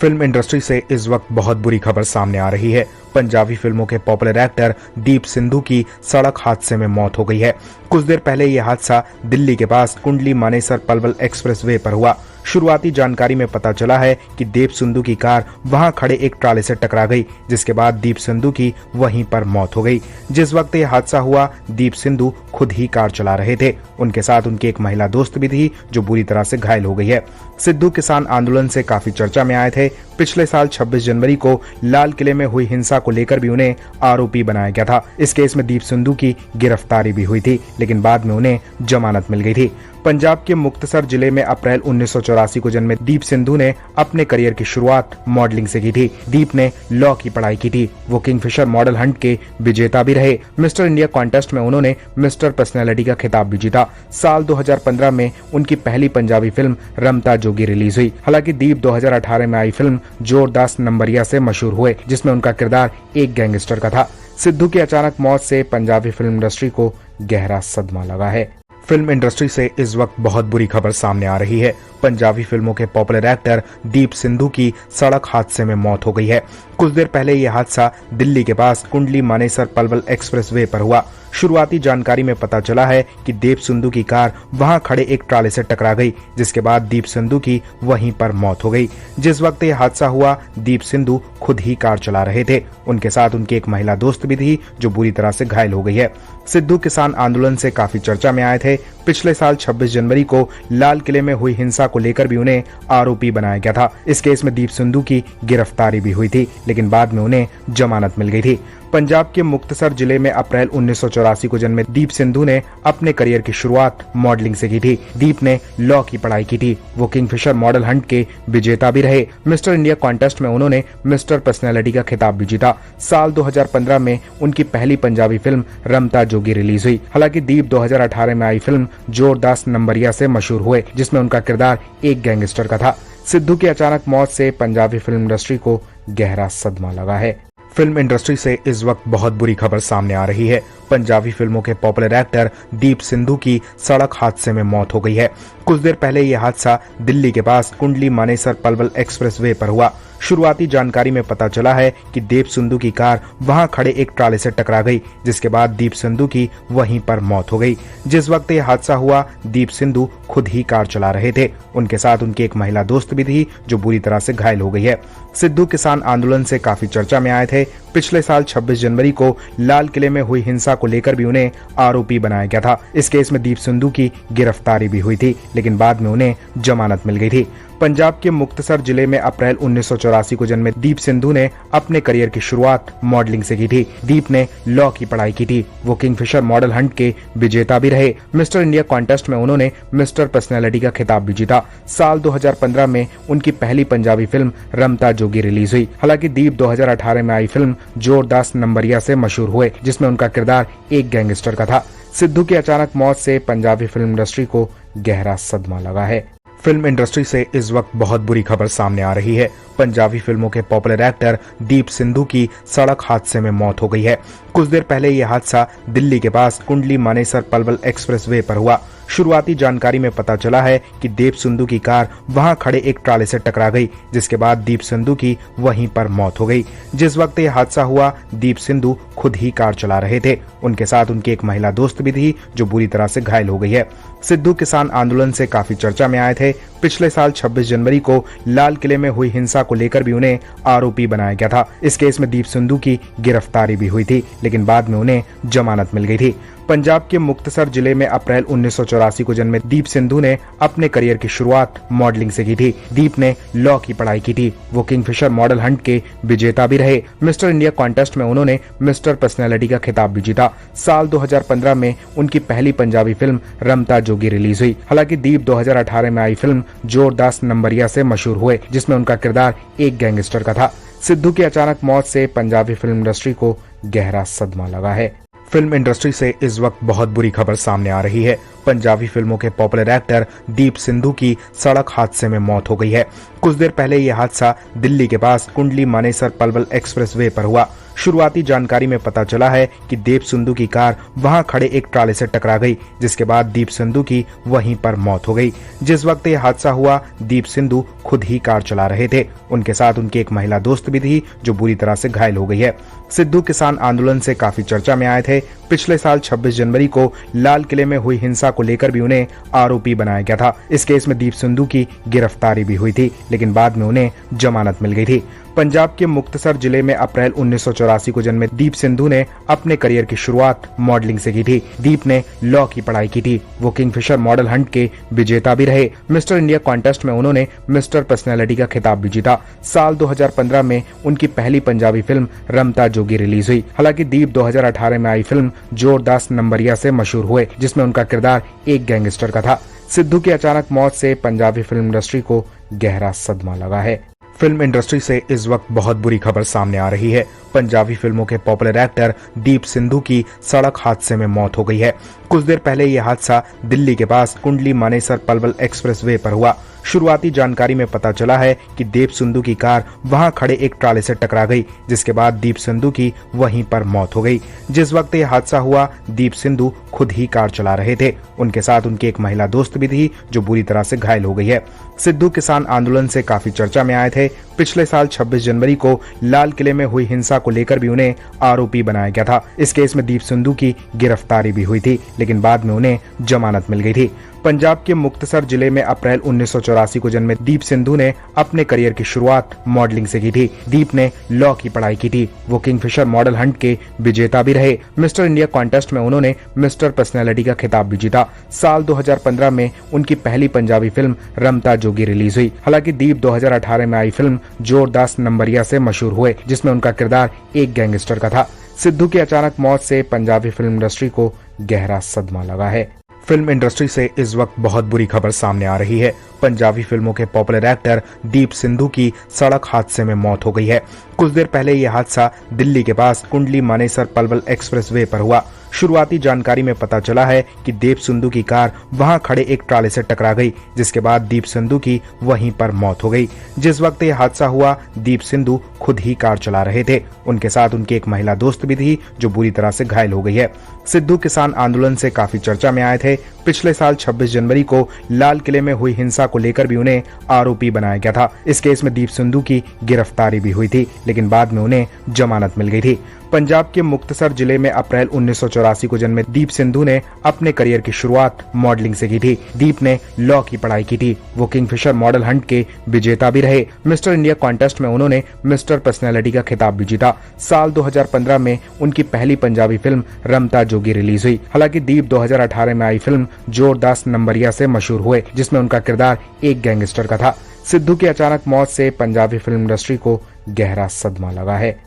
Film industry से इस वक्त बहुत बुरी खबर सामने आ रही है। पंजाबी फिल्मों के पॉपुलर एक्टर दीप सिंधु की सड़क हादसे में मौत हो गई है। कुछ देर पहले यह हादसा दिल्ली के पास कुंडली मानेसर पलवल एक्सप्रेसवे पर हुआ। शुरुआती जानकारी में पता चला है कि दीप सिंधु की कार वहां खड़े एक ट्राले से टकरा गई, जिसके बाद दीप सिंधु की वहीं पर मौत हो गई। जिस वक्त यह हादसा हुआ, दीप सिंधु खुद ही कार चला रहे थे। उनके साथ उनकी एक महिला दोस्त भी थी जो बुरी तरह से घायल हो गई है। सिद्धू किसान आंदोलन से काफी चर्चा में आए थे। पिछले साल 26 जनवरी को लाल किले में हुई हिंसा को लेकर भी उन्हें आरोपी बनाया गया था। इस केस में दीप सिंधु की गिरफ्तारी भी हुई थी, लेकिन बाद में उन्हें जमानत मिल गई थी। पंजाब के मुक्तसर जिले में अप्रैल 1984 को जन्मे दीप सिंधु ने अपने करियर की शुरुआत मॉडलिंग से की थी। दीप ने लॉ की पढ़ाई की थी। वो किंगफिशर मॉडल हंट के विजेता भी रहे। मिस्टर इंडिया कॉन्टेस्ट में उन्होंने मिस्टर पर्सनैलिटी का खिताब भी जीता। साल 2015 में उनकी पहली पंजाबी फिल्म रमता जोगी रिलीज हुई। हालांकि दीप 2018 में आई फिल्म जोरदास नंबरिया से मशहूर हुए, जिसमें उनका किरदार एक गैंगस्टर का था। सिद्धू की अचानक मौत से पंजाबी फिल्म इंडस्ट्री को गहरा सदमा लगा है। फिल्म इंडस्ट्री से इस वक्त बहुत बुरी खबर सामने आ रही है। पंजाबी फिल्मों के पॉपुलर एक्टर दीप सिंधु की सड़क हादसे में मौत हो गई है। कुछ देर पहले यह हादसा दिल्ली के पास कुंडली मानेसर पलवल एक्सप्रेसवे पर हुआ। शुरुआती जानकारी में पता चला है कि दीप सिंधु की कार वहां खड़े एक ट्राले से टकरा गई, जिसके बाद दीप सिंधु की वहीं पर मौत हो गई। जिस वक्त यह हादसा हुआ, दीप सिंधु खुद ही कार चला रहे थे। उनके साथ उनकी एक महिला दोस्त भी थी जो बुरी तरह से घायल हो गई है। सिद्धू किसान आंदोलन से काफी चर्चा में आए थे। पिछले साल 26 जनवरी को लाल किले में हुई हिंसा को लेकर भी उन्हें आरोपी बनाया गया था। इस केस में दीप सिंधु की गिरफ्तारी भी हुई थी, लेकिन बाद में उन्हें जमानत मिल गई थी। पंजाब के मुक्तसर जिले में अप्रैल 1984 को जन्मे दीप सिंधु ने अपने करियर की शुरुआत मॉडलिंग से की थी। दीप ने लॉ की पढ़ाई की थी। वो किंगफिशर मॉडल हंट के विजेता भी रहे। मिस्टर इंडिया कॉन्टेस्ट में उन्होंने मिस्टर पर्सनैलिटी का खिताब भी जीता। साल 2015 में उनकी पहली पंजाबी फिल्म रमता जोगी रिलीज हुई। हालांकि दीप 2018 में आई फिल्म जोरदास नंबरिया से मशहूर हुए, जिसमें उनका किरदार एक गैंगस्टर का था। सिद्धू की अचानक मौत से पंजाबी फिल्म इंडस्ट्री को गहरा सदमा लगा है। फिल्म इंडस्ट्री से इस वक्त बहुत बुरी खबर सामने आ रही है। पंजाबी फिल्मों के पॉपुलर एक्टर दीप सिंधु की सड़क हादसे में मौत हो गई है। कुछ देर पहले यह हादसा दिल्ली के पास कुंडली मानेसर पलवल एक्सप्रेसवे पर हुआ। शुरुआती जानकारी में पता चला है कि दीप सिंधु की कार वहां खड़े एक ट्राले से टकरा गई, जिसके बाद दीप सिंधु की वहीं पर मौत हो गई। जिस वक्त यह हादसा हुआ, दीप सिंधु खुद ही कार चला रहे थे। उनके साथ उनकी एक महिला दोस्त भी थी जो बुरी तरह से घायल हो गई है। सिद्धू किसान आंदोलन से काफी चर्चा में आए थे। पिछले साल 26 जनवरी को लाल किले में हुई हिंसा को लेकर भी उन्हें आरोपी बनाया गया था। इस केस में दीप सिंधु की गिरफ्तारी भी हुई थी, लेकिन बाद में उन्हें जमानत मिल गई थी। पंजाब के मुक्तसर जिले में अप्रैल 1984 को जन्मे दीप सिंधु ने अपने करियर की शुरुआत मॉडलिंग से की थी। दीप ने लॉ की पढ़ाई की थी। वो किंगफिशर मॉडल हंट के विजेता भी रहे। मिस्टर इंडिया कॉन्टेस्ट में उन्होंने मिस्टर पर्सनैलिटी का खिताब भी जीता। साल 2015 में उनकी पहली पंजाबी फिल्म रमता जोगी रिलीज हुई। हालांकि दीप 2018 में आई फिल्म जोरदास नंबरिया से मशहूर हुए, जिसमें उनका किरदार एक गैंगस्टर का था। सिद्धू की अचानक मौत से पंजाबी फिल्म इंडस्ट्री को गहरा सदमा लगा है। फिल्म इंडस्ट्री से इस वक्त बहुत बुरी खबर सामने आ रही है। पंजाबी फिल्मों के पॉपुलर एक्टर दीप सिंधु की सड़क हादसे में मौत हो गई है। कुछ देर पहले यह हादसा दिल्ली के पास कुंडली मानेसर पलवल एक्सप्रेसवे पर हुआ। शुरुआती जानकारी में पता चला है कि दीप सिंधु की कार वहां खड़े एक ट्राले से टकरा गई, जिसके बाद दीप सिंधु की वहीं पर मौत हो गई। जिस वक्त यह हादसा हुआ, दीप सिंधु खुद ही कार चला रहे थे। उनके साथ उनकी एक महिला दोस्त भी थी जो बुरी तरह से घायल हो गई है। सिद्धू किसान आंदोलन से काफी चर्चा में आए थे। पिछले साल 26 जनवरी को लाल किले में हुई हिंसा को लेकर भी उन्हें आरोपी बनाया गया था। इस केस में दीप सिंधु की गिरफ्तारी भी हुई थी, लेकिन बाद में उन्हें जमानत मिल गई थी। पंजाब के मुक्तसर जिले में अप्रैल 1984 को जन्मे दीप सिंधु ने अपने करियर की शुरुआत मॉडलिंग से की थी। दीप ने लॉ की पढ़ाई की थी। वो किंगफिशर मॉडल हंट के विजेता भी रहे। मिस्टर इंडिया कॉन्टेस्ट में उन्होंने मिस्टर पर्सनैलिटी का खिताब भी जीता। साल 2015 में उनकी पहली पंजाबी फिल्म रमता जोगी रिलीज हुई। हालांकि दीप 2018 में आई फिल्म जोरदास नंबरिया से मशहूर हुए, जिसमें उनका किरदार एक गैंगस्टर का था। सिद्धू की अचानक मौत से पंजाबी फिल्म इंडस्ट्री को गहरा सदमा लगा है। फिल्म इंडस्ट्री से इस वक्त बहुत बुरी खबर सामने आ रही है। पंजाबी फिल्मों के पॉपुलर एक्टर दीप सिंधु की सड़क हादसे में मौत हो गई है। कुछ देर पहले यह हादसा दिल्ली के पास कुंडली मानेसर पलवल एक्सप्रेसवे पर हुआ। शुरुआती जानकारी में पता चला है कि दीप सिंधु की कार वहां खड़े एक ट्राले से टकरा गई, जिसके बाद दीप सिंधु की वहीं पर मौत हो गई। जिस वक्त यह हादसा हुआ, दीप सिंधु खुद ही कार चला रहे थे। उनके साथ उनकी एक महिला दोस्त भी थी जो बुरी तरह से घायल हो गई है। सिद्धू किसान आंदोलन से काफी चर्चा में आए थे। पिछले साल 26 जनवरी को लाल किले में हुई हिंसा को लेकर भी उन्हें आरोपी बनाया गया था। इस केस में दीप सिंधु की गिरफ्तारी भी हुई थी, लेकिन बाद में उन्हें जमानत मिल गई थी। पंजाब के मुक्तसर जिले में अप्रैल 1984 को जन्मे दीप सिंधु ने अपने करियर की शुरुआत मॉडलिंग से की थी। दीप ने लॉ की पढ़ाई की थी। वो किंगफिशर मॉडल हंट के विजेता भी रहे। मिस्टर इंडिया कॉन्टेस्ट में उन्होंने मिस्टर पर्सनैलिटी का खिताब भी जीता। साल 2015 में उनकी पहली पंजाबी फिल्म रमता जोगी रिलीज हुई। हालांकि दीप 2018 में आई फिल्म जोरदास नंबरिया से मशहूर हुए, जिसमें उनका किरदार एक गैंगस्टर का था। सिद्धू की अचानक मौत से पंजाबी फिल्म इंडस्ट्री को गहरा सदमा लगा है। फिल्म इंडस्ट्री से इस वक्त बहुत बुरी खबर सामने आ रही है। पंजाबी फिल्मों के पॉपुलर एक्टर दीप सिंधु की सड़क हादसे में मौत हो गई है। कुछ देर पहले यह हादसा दिल्ली के पास कुंडली मानेसर पलवल एक्सप्रेसवे पर हुआ। शुरुआती जानकारी में पता चला है कि दीप सिंधु की कार वहां खड़े एक ट्राले से टकरा गई, जिसके बाद दीप सिंधु की वहीं पर मौत हो गई। जिस वक्त यह हादसा हुआ, दीप सिंधु खुद ही कार चला रहे थे। उनके साथ उनकी एक महिला दोस्त भी थी जो बुरी तरह से घायल हो गई है। सिद्धू किसान आंदोलन से काफी चर्चा में आए थे। पिछले साल 26 जनवरी को लाल किले में हुई हिंसा को लेकर भी उन्हें आरोपी बनाया गया था। इस केस में दीप सिंधु की गिरफ्तारी भी हुई थी, लेकिन बाद में उन्हें जमानत मिल गई थी। पंजाब के मुक्तसर जिले में अप्रैल 1984 को जन्मे दीप सिंधु ने अपने करियर की शुरुआत मॉडलिंग से की थी। दीप ने लॉ की पढ़ाई की थी। वो किंगफिशर मॉडल हंट के विजेता भी रहे। मिस्टर इंडिया कॉन्टेस्ट में उन्होंने मिस्टर पर्सनैलिटी का खिताब भी जीता। साल 2015 में उनकी पहली पंजाबी फिल्म रमता जोगी रिलीज हुई। हालांकि दीप 2018 में आई फिल्म जोरदास नंबरिया से मशहूर हुए, जिसमें उनका किरदार एक गैंगस्टर का था। सिद्धू की अचानक मौत से पंजाबी फिल्म इंडस्ट्री को गहरा सदमा लगा है। फिल्म इंडस्ट्री से इस वक्त बहुत बुरी खबर सामने आ रही है। पंजाबी फिल्मों के पॉपुलर एक्टर दीप सिंधु की सड़क हादसे में मौत हो गई है। कुछ देर पहले यह हादसा दिल्ली के पास कुंडली मानेसर पलवल एक्सप्रेसवे पर हुआ। शुरुआती जानकारी में पता चला है कि दीप सिंधु की कार वहां खड़े एक ट्राले से टकरा गई, जिसके बाद दीप सिंधु की वहीं पर मौत हो गई। जिस वक्त यह हादसा हुआ, दीप सिंधु खुद ही कार चला रहे थे। उनके साथ उनकी एक महिला दोस्त भी थी जो बुरी तरह से घायल हो गई है। सिद्धू किसान आंदोलन से काफी चर्चा में आए थे। पिछले साल 26 जनवरी को लाल किले में हुई हिंसा को लेकर भी उन्हें आरोपी बनाया गया था। इस केस में दीप सिंधु की गिरफ्तारी भी हुई थी, लेकिन बाद में उन्हें जमानत मिल गई थी। पंजाब के मुक्तसर जिले में अप्रैल 1984 को जन्मे दीप सिंधु ने अपने करियर की शुरुआत मॉडलिंग से की थी। दीप ने लॉ की पढ़ाई की थी। वो किंगफिशर मॉडल हंट के विजेता भी रहे। मिस्टर इंडिया कॉन्टेस्ट में उन्होंने मिस्टर पर्सनैलिटी का खिताब भी जीता। साल 2015 में उनकी पहली पंजाबी फिल्म रमता जोगी रिलीज हुई। हालांकि दीप 2018 में आई फिल्म जोरदास नंबरिया से मशहूर हुए, जिसमें उनका किरदार एक गैंगस्टर का था। सिद्धू की अचानक मौत से पंजाबी फिल्म इंडस्ट्री को गहरा सदमा लगा है।